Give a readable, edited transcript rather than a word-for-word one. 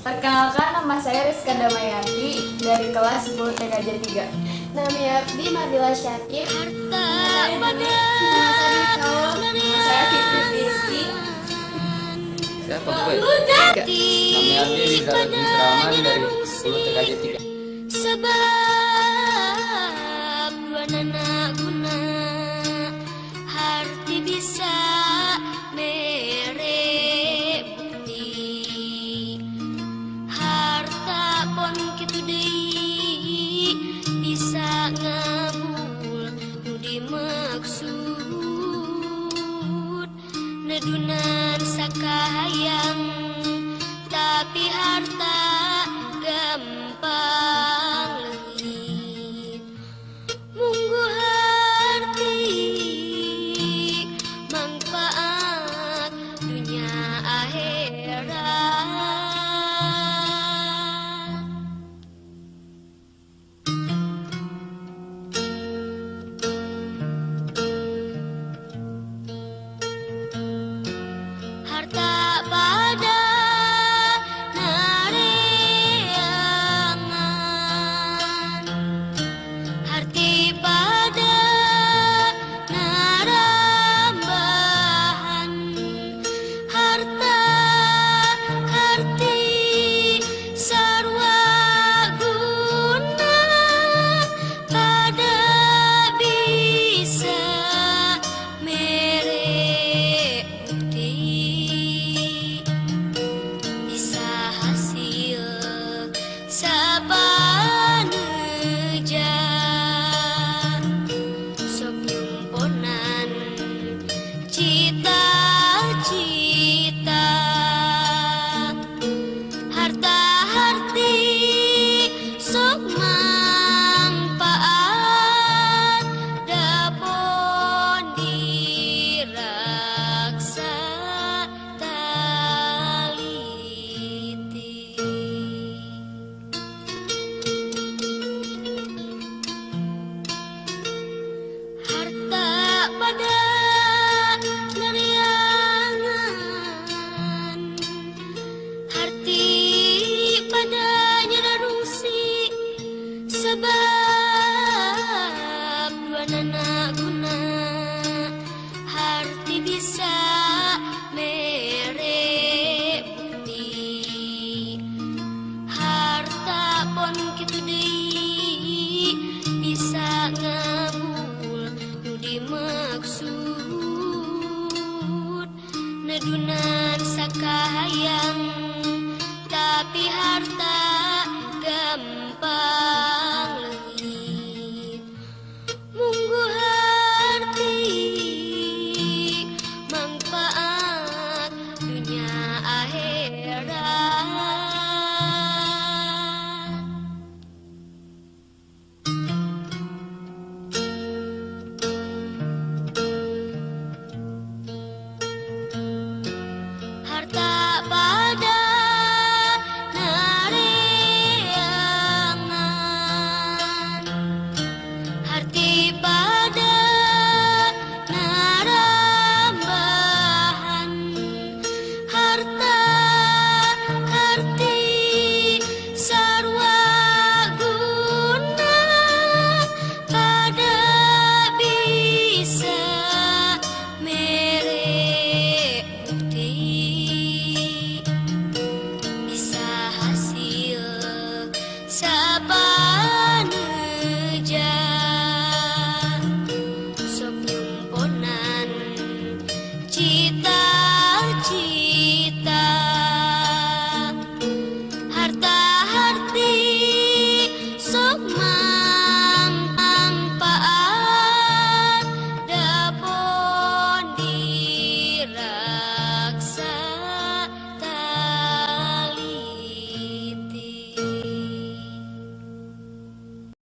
Perkenalkan, nama saya Rizka Damayanti dari kelas 10 TKJ 3. Nami Abdi Nabila Syakib. Nama saya Fitri Rizky. Siapa gue? Kami Abdi Rizaluddin Suraman dari 10 TKJ 3. Sebab dua nana guna harti bisa mere bukti harta pon kitu deui bisa ngabul nu dimaksud nedunan sakahayang tapi harta gampang leungit munggu harti manfaat dunia akhirat. Harta pada nareangan, harti pada narambahan, harta harti sarwa guna pada bisa mere bukti bisa hasil sabaneja sok nyumponan cita-cita harta harti sok manfaat dapon diraksa taliti. Harta pada nariangan, harti pada nyerarungsi sebab dua nana guna harti bisa mere bukti harta pon kitu deui